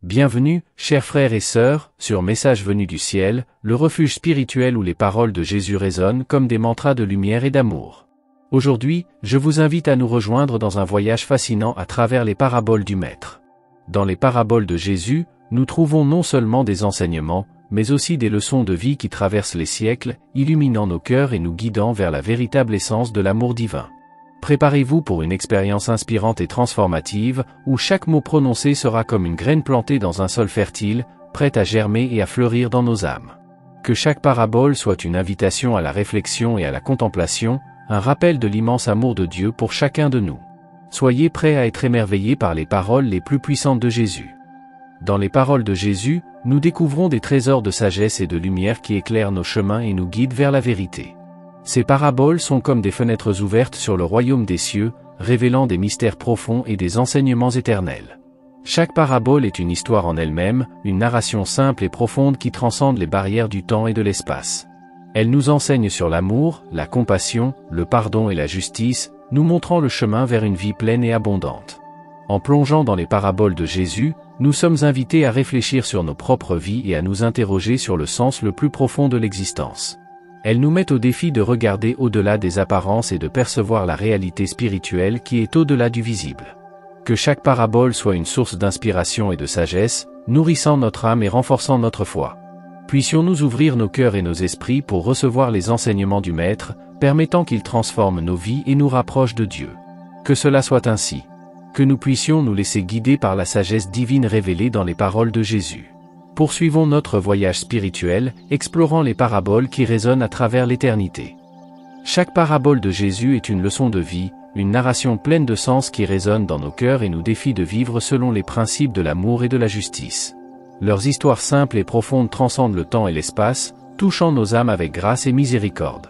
Bienvenue, chers frères et sœurs, sur Message venu du ciel, le refuge spirituel où les paroles de Jésus résonnent comme des mantras de lumière et d'amour. Aujourd'hui, je vous invite à nous rejoindre dans un voyage fascinant à travers les paraboles du Maître. Dans les paraboles de Jésus, nous trouvons non seulement des enseignements, mais aussi des leçons de vie qui traversent les siècles, illuminant nos cœurs et nous guidant vers la véritable essence de l'amour divin. Préparez-vous pour une expérience inspirante et transformative, où chaque mot prononcé sera comme une graine plantée dans un sol fertile, prête à germer et à fleurir dans nos âmes. Que chaque parabole soit une invitation à la réflexion et à la contemplation, un rappel de l'immense amour de Dieu pour chacun de nous. Soyez prêts à être émerveillés par les paroles les plus puissantes de Jésus. Dans les paroles de Jésus, nous découvrons des trésors de sagesse et de lumière qui éclairent nos chemins et nous guident vers la vérité. Ces paraboles sont comme des fenêtres ouvertes sur le royaume des cieux, révélant des mystères profonds et des enseignements éternels. Chaque parabole est une histoire en elle-même, une narration simple et profonde qui transcende les barrières du temps et de l'espace. Elle nous enseigne sur l'amour, la compassion, le pardon et la justice, nous montrant le chemin vers une vie pleine et abondante. En plongeant dans les paraboles de Jésus, nous sommes invités à réfléchir sur nos propres vies et à nous interroger sur le sens le plus profond de l'existence. Elles nous mettent au défi de regarder au-delà des apparences et de percevoir la réalité spirituelle qui est au-delà du visible. Que chaque parabole soit une source d'inspiration et de sagesse, nourrissant notre âme et renforçant notre foi. Puissions-nous ouvrir nos cœurs et nos esprits pour recevoir les enseignements du Maître, permettant qu'il transforme nos vies et nous rapproche de Dieu. Que cela soit ainsi. Que nous puissions nous laisser guider par la sagesse divine révélée dans les paroles de Jésus. Poursuivons notre voyage spirituel, explorant les paraboles qui résonnent à travers l'éternité. Chaque parabole de Jésus est une leçon de vie, une narration pleine de sens qui résonne dans nos cœurs et nous défie de vivre selon les principes de l'amour et de la justice. Leurs histoires simples et profondes transcendent le temps et l'espace, touchant nos âmes avec grâce et miséricorde.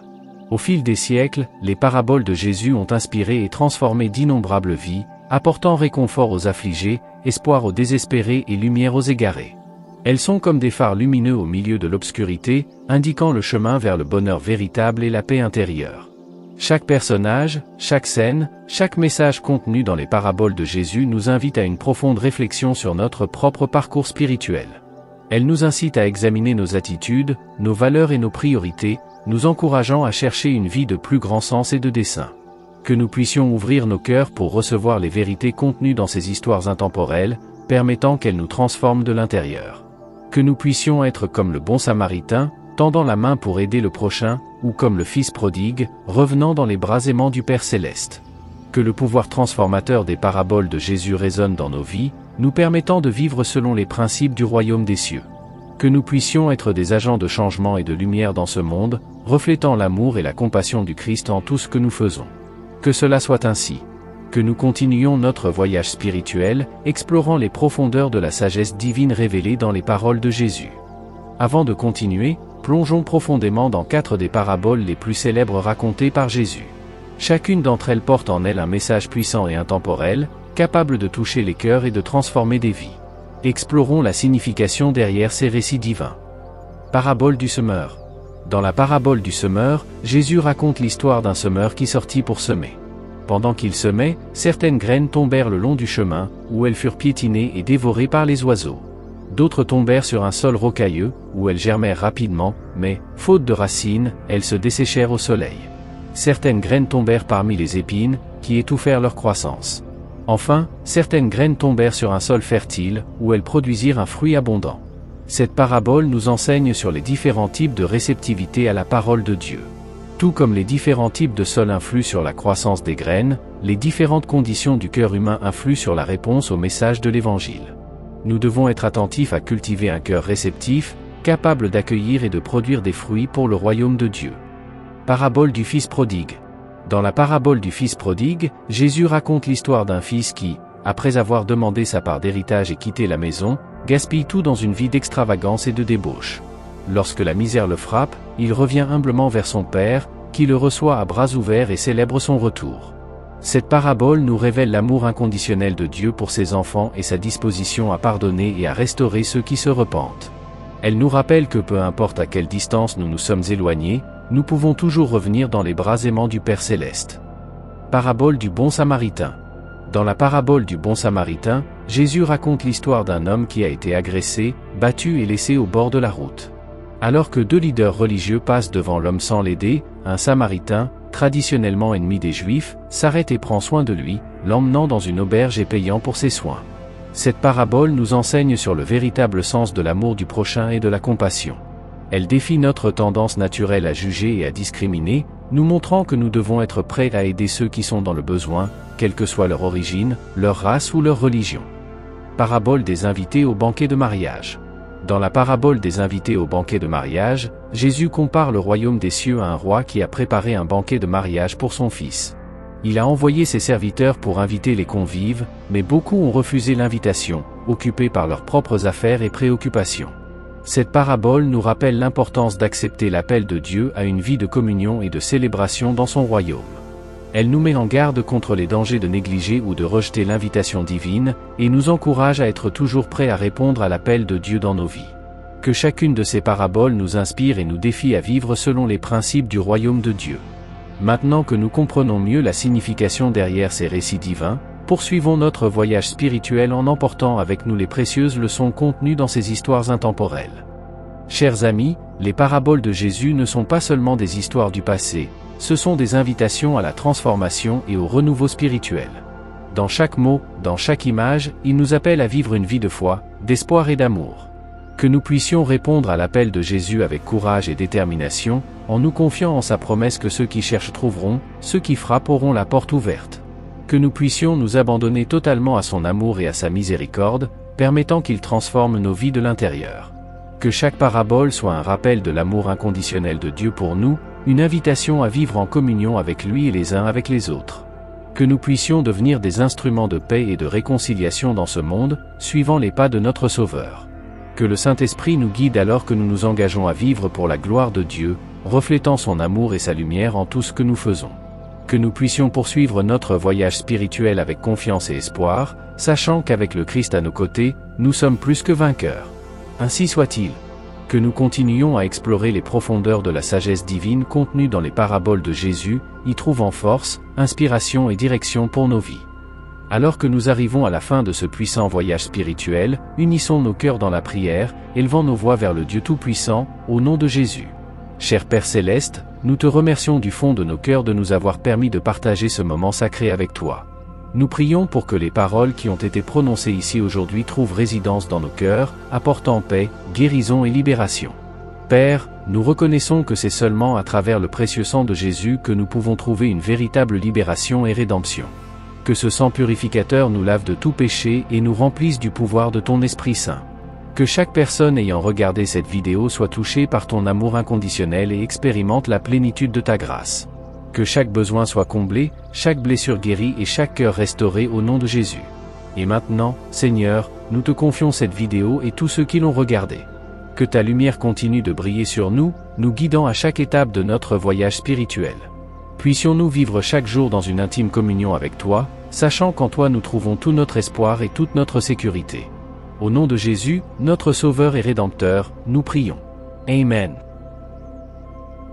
Au fil des siècles, les paraboles de Jésus ont inspiré et transformé d'innombrables vies, apportant réconfort aux affligés, espoir aux désespérés et lumière aux égarés. Elles sont comme des phares lumineux au milieu de l'obscurité, indiquant le chemin vers le bonheur véritable et la paix intérieure. Chaque personnage, chaque scène, chaque message contenu dans les paraboles de Jésus nous invite à une profonde réflexion sur notre propre parcours spirituel. Elles nous incitent à examiner nos attitudes, nos valeurs et nos priorités, nous encourageant à chercher une vie de plus grand sens et de dessein. Que nous puissions ouvrir nos cœurs pour recevoir les vérités contenues dans ces histoires intemporelles, permettant qu'elles nous transforment de l'intérieur. Que nous puissions être comme le bon samaritain, tendant la main pour aider le prochain, ou comme le fils prodigue, revenant dans les bras aimants du Père céleste. Que le pouvoir transformateur des paraboles de Jésus résonne dans nos vies, nous permettant de vivre selon les principes du royaume des cieux. Que nous puissions être des agents de changement et de lumière dans ce monde, reflétant l'amour et la compassion du Christ en tout ce que nous faisons. Que cela soit ainsi. Que nous continuions notre voyage spirituel, explorant les profondeurs de la sagesse divine révélée dans les paroles de Jésus. Avant de continuer, plongeons profondément dans 4 des paraboles les plus célèbres racontées par Jésus. Chacune d'entre elles porte en elle un message puissant et intemporel, capable de toucher les cœurs et de transformer des vies. Explorons la signification derrière ces récits divins. Parabole du semeur. Dans la parabole du semeur, Jésus raconte l'histoire d'un semeur qui sortit pour semer. Pendant qu'il semait, certaines graines tombèrent le long du chemin, où elles furent piétinées et dévorées par les oiseaux. D'autres tombèrent sur un sol rocailleux, où elles germèrent rapidement, mais, faute de racines, elles se desséchèrent au soleil. Certaines graines tombèrent parmi les épines, qui étouffèrent leur croissance. Enfin, certaines graines tombèrent sur un sol fertile, où elles produisirent un fruit abondant. Cette parabole nous enseigne sur les différents types de réceptivité à la parole de Dieu. Tout comme les différents types de sol influent sur la croissance des graines, les différentes conditions du cœur humain influent sur la réponse au message de l'Évangile. Nous devons être attentifs à cultiver un cœur réceptif, capable d'accueillir et de produire des fruits pour le royaume de Dieu. Parabole du fils prodigue. Dans la parabole du fils prodigue, Jésus raconte l'histoire d'un fils qui, après avoir demandé sa part d'héritage et quitté la maison, gaspille tout dans une vie d'extravagance et de débauche. Lorsque la misère le frappe, il revient humblement vers son père, qui le reçoit à bras ouverts et célèbre son retour. Cette parabole nous révèle l'amour inconditionnel de Dieu pour ses enfants et sa disposition à pardonner et à restaurer ceux qui se repentent. Elle nous rappelle que peu importe à quelle distance nous nous sommes éloignés, nous pouvons toujours revenir dans les bras aimants du Père céleste. Parabole du bon samaritain. Dans la parabole du bon Samaritain, Jésus raconte l'histoire d'un homme qui a été agressé, battu et laissé au bord de la route. Alors que deux leaders religieux passent devant l'homme sans l'aider, un Samaritain, traditionnellement ennemi des Juifs, s'arrête et prend soin de lui, l'emmenant dans une auberge et payant pour ses soins. Cette parabole nous enseigne sur le véritable sens de l'amour du prochain et de la compassion. Elle défie notre tendance naturelle à juger et à discriminer, nous montrant que nous devons être prêts à aider ceux qui sont dans le besoin, quelle que soit leur origine, leur race ou leur religion. Parabole des invités au banquet de mariage. Dans la parabole des invités au banquet de mariage, Jésus compare le royaume des cieux à un roi qui a préparé un banquet de mariage pour son fils. Il a envoyé ses serviteurs pour inviter les convives, mais beaucoup ont refusé l'invitation, occupés par leurs propres affaires et préoccupations. Cette parabole nous rappelle l'importance d'accepter l'appel de Dieu à une vie de communion et de célébration dans son royaume. Elle nous met en garde contre les dangers de négliger ou de rejeter l'invitation divine, et nous encourage à être toujours prêts à répondre à l'appel de Dieu dans nos vies. Que chacune de ces paraboles nous inspire et nous défie à vivre selon les principes du royaume de Dieu. Maintenant que nous comprenons mieux la signification derrière ces récits divins, poursuivons notre voyage spirituel en emportant avec nous les précieuses leçons contenues dans ces histoires intemporelles. Chers amis, les paraboles de Jésus ne sont pas seulement des histoires du passé, ce sont des invitations à la transformation et au renouveau spirituel. Dans chaque mot, dans chaque image, il nous appelle à vivre une vie de foi, d'espoir et d'amour. Que nous puissions répondre à l'appel de Jésus avec courage et détermination, en nous confiant en sa promesse que ceux qui cherchent trouveront, ceux qui frappent auront la porte ouverte. Que nous puissions nous abandonner totalement à son amour et à sa miséricorde, permettant qu'il transforme nos vies de l'intérieur. Que chaque parabole soit un rappel de l'amour inconditionnel de Dieu pour nous, une invitation à vivre en communion avec lui et les uns avec les autres. Que nous puissions devenir des instruments de paix et de réconciliation dans ce monde, suivant les pas de notre Sauveur. Que le Saint-Esprit nous guide alors que nous nous engageons à vivre pour la gloire de Dieu, reflétant son amour et sa lumière en tout ce que nous faisons. Que nous puissions poursuivre notre voyage spirituel avec confiance et espoir, sachant qu'avec le Christ à nos côtés, nous sommes plus que vainqueurs. Ainsi soit-il. Que nous continuions à explorer les profondeurs de la sagesse divine contenue dans les paraboles de Jésus, y trouvant force, inspiration et direction pour nos vies. Alors que nous arrivons à la fin de ce puissant voyage spirituel, unissons nos cœurs dans la prière, élevant nos voix vers le Dieu Tout-Puissant, au nom de Jésus. Cher Père Céleste, nous te remercions du fond de nos cœurs de nous avoir permis de partager ce moment sacré avec toi. Nous prions pour que les paroles qui ont été prononcées ici aujourd'hui trouvent résidence dans nos cœurs, apportant paix, guérison et libération. Père, nous reconnaissons que c'est seulement à travers le précieux sang de Jésus que nous pouvons trouver une véritable libération et rédemption. Que ce sang purificateur nous lave de tout péché et nous remplisse du pouvoir de ton Esprit Saint. Que chaque personne ayant regardé cette vidéo soit touchée par ton amour inconditionnel et expérimente la plénitude de ta grâce. Que chaque besoin soit comblé, chaque blessure guérie et chaque cœur restauré au nom de Jésus. Et maintenant, Seigneur, nous te confions cette vidéo et tous ceux qui l'ont regardée. Que ta lumière continue de briller sur nous, nous guidant à chaque étape de notre voyage spirituel. Puissions-nous vivre chaque jour dans une intime communion avec toi, sachant qu'en toi nous trouvons tout notre espoir et toute notre sécurité. Au nom de Jésus, notre Sauveur et Rédempteur, nous prions. Amen.